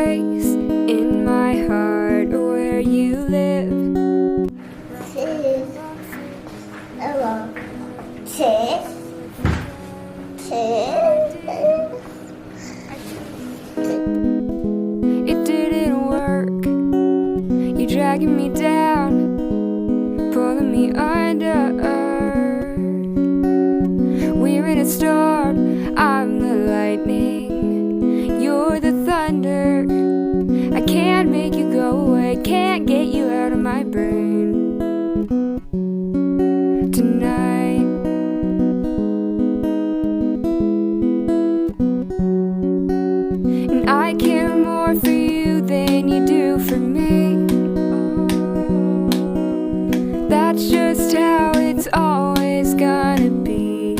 place in my heart where you live. It didn't work. You're dragging me down, pulling me under. We're in a storm. I'm the lightning, you're the thunder. I can't make you go away, can't get you out of my brain tonight. And I care more for you than you do for me. That's just how it's always gonna be.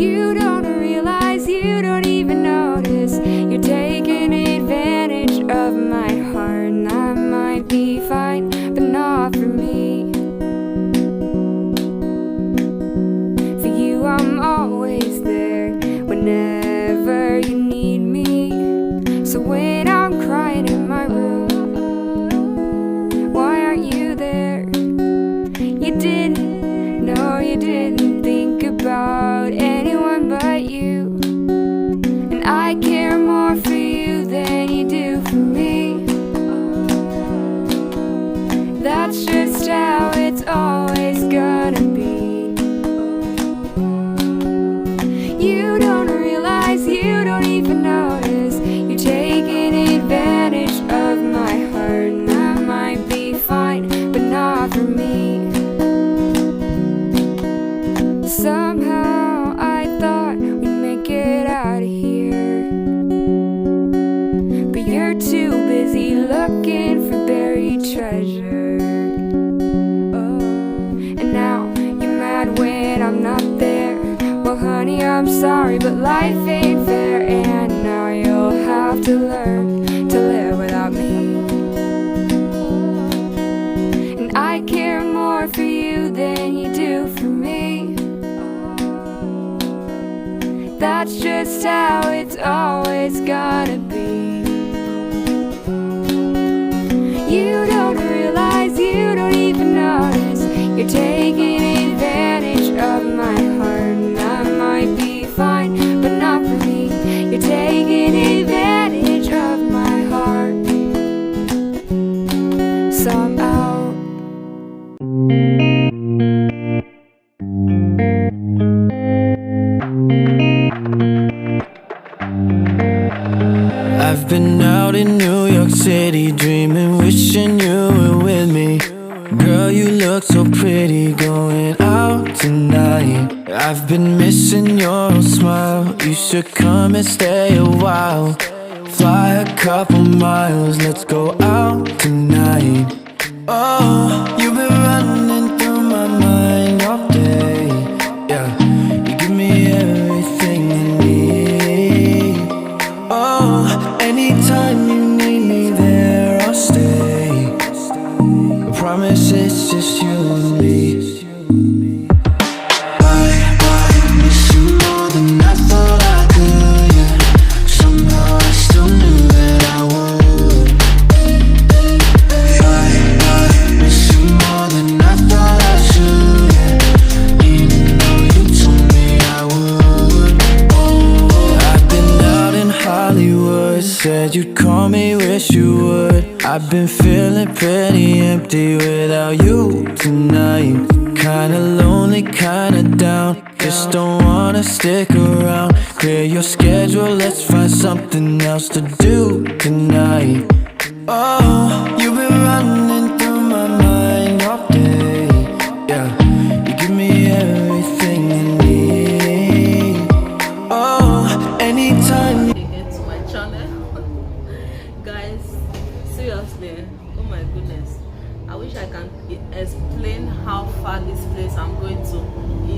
You don't realize, you don't even notice, you're taking advantage of my heart. And I might be fine, but not for me. For you I'm always there, whenever you need me. So when I'm crying in my room, why aren't you there? You didn't, no you didn't think about anyone but you. And I care more for you than you do for me. That's just how it's always gonna be. You don't realize, you don't even notice, you're taking advantage of my heart. And I might be fine, but not for me. Somehow I thought we'd make it out of here, but you're too busy looking for buried treasure. Oh, and now you're mad when I'm not there. Well honey, I'm sorry, but life ain't fair. And now you'll have to learn to live without me. And I care more for you than you do for me. That's just how it's always gonna be. You don't realize, you don't even notice, you're taking advantage of my heart. And I might be fine, but not for me. You're taking advantage of my heart. So I'm out. I've been out in New York City, dreaming, wishing you were with me. Girl, you look so pretty, going out tonight. I've been missing your smile, you should come and stay a while. Fly a couple miles, let's go out tonight. Oh, you've been running through my mind all day. Yeah, you give me everything I need. Oh, anytime you need me there, I'll stay. I promise it's just you and me. I miss you more than I thought I could, yeah. Somehow I still knew that I would. I miss you more than I thought I should, yeah. Even though you told me I would. I've been out in Hollywood, said you'd call me, wish you would. I've been feeling pretty empty without you tonight. Kinda lonely, kinda down, just don't wanna stick around. Clear your schedule, let's find something else to do tonight. Oh, you've been running through my mind all day. Yeah, you give me everything I need. Oh, anytime. Again to my channel. Guys, seriously, oh my goodness, I wish I can explain how far this place I'm going to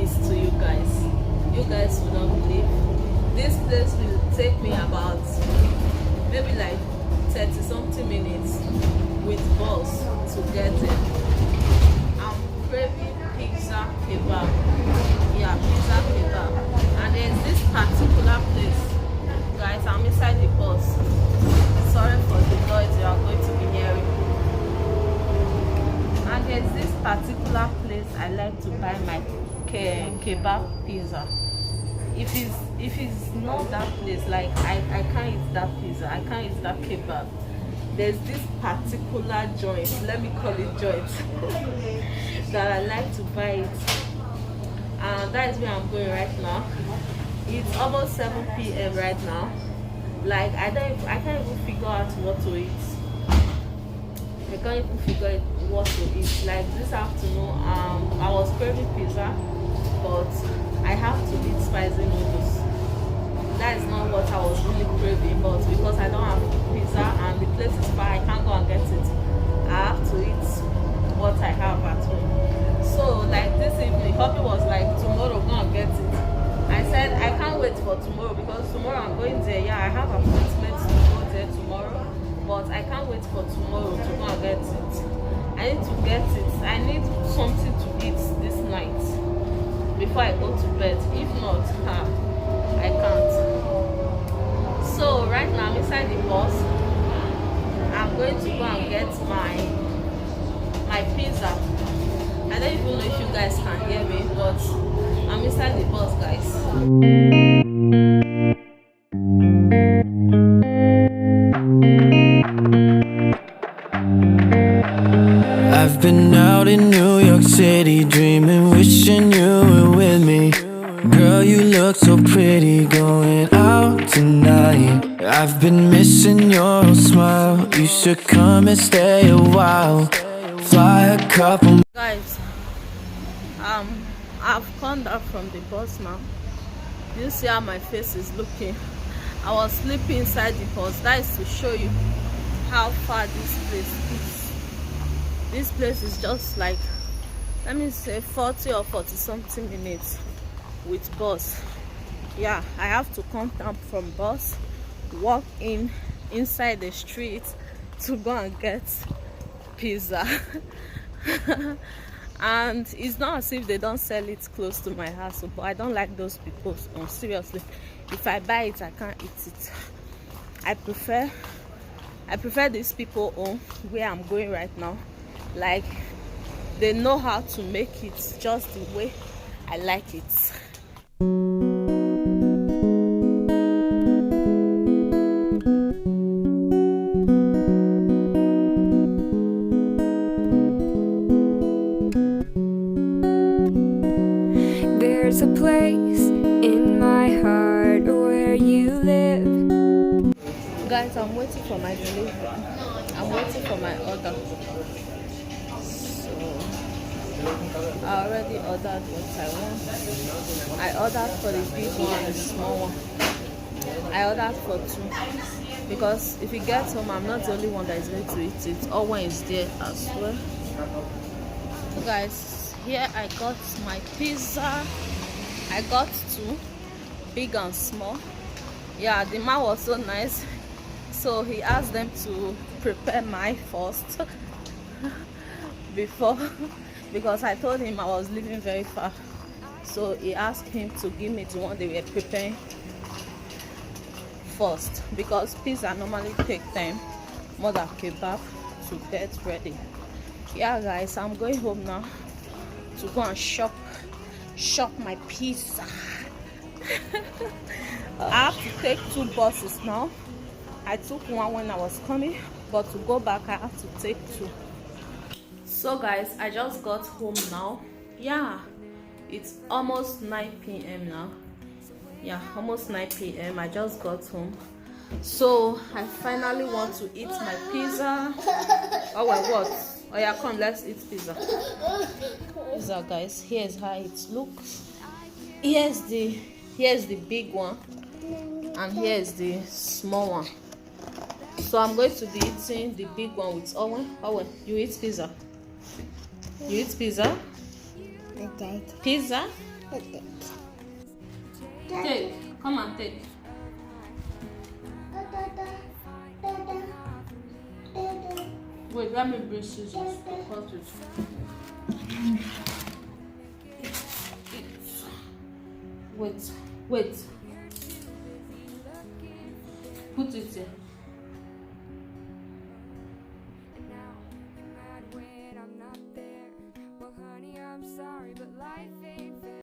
is to you guys. You guys will not believe. This place will take me about maybe like 30 something minutes with bus to get it. I'm craving pizza kebab. Yeah, pizza kebab. And there's this particular place, guys, I'm inside the kebab pizza. If it's not that place, like I can't eat that pizza, I can't eat that kebab. There's this particular joint, let me call it joint, that I like to buy it, and that is where I'm going right now. It's almost 7 p.m. right now. Like I can't even figure out what to eat. I can't even figure out what to eat. Like this afternoon, I was craving pizza, but I have to eat spicy noodles. That is not what I was really craving, but because I don't have pizza and the place is far, I can't go and get it. I have to eat what I have at home. So like this evening, Hobby was like, tomorrow go and get it. I said I can't wait for tomorrow because tomorrow I'm going there. Yeah, I have appointments to go there tomorrow, but I can't wait for tomorrow to go and get it. I need to get it. I need something to eat this night before I go to bed. If not, I can't. So right now I'm inside the bus. I'm going to go and get my pizza. I don't even know if you guys can hear me, but I'm inside the bus, guys. I've been out in New York City, dreaming, wishing you were with me. Girl, you look so pretty, going out tonight. I've been missing your smile. You should come and stay a while. Fly a couple. Guys, I've come down from the bus now. You see how my face is looking. I was sleeping inside the bus. That is to show you how far this place is. This place is just like, let me say 40 or 40 something minutes with bus. Yeah, I have to come down from bus, walk inside the street to go and get pizza. And it's not as if they don't sell it close to my house, but I don't like those people. Seriously, if I buy it, I can't eat it. I prefer these people home where I'm going right now. Like, they know how to make it just the way I like it. There's a place in my heart where you live. Guys, I'm waiting for my delivery. I'm waiting for my order. So I already ordered what I want. I ordered for the big one and the small one. I ordered for 2 because if it gets home, I'm not the only one that is going to eat it. Owen is there as well. So guys, here I got my pizza. I got 2, big and small. Yeah, the man was so nice, so he asked them to prepare my first before, because I told him I was living very far, so he asked him to give me the one they were preparing first, because pizza normally take time more than kebab to get ready. Yeah guys, I'm going home now to go and shop my pizza. I have to take 2 buses now. I took one when I was coming, but to go back I have to take 2. So guys, I just got home now. Yeah, it's almost 9 p.m. now. Yeah, almost 9 p.m. I just got home, so I finally want to eat my pizza. Oh well, what? Oh yeah, come, let's eat pizza. Pizza guys, here's how it looks. Here's the big one, and here's the small one. So I'm going to be eating the big one with Owen. Owen, you eat pizza? You eat pizza? Pizza? Take, come and take. Wait, let me bring scissors to cut it. Wait. Put it here.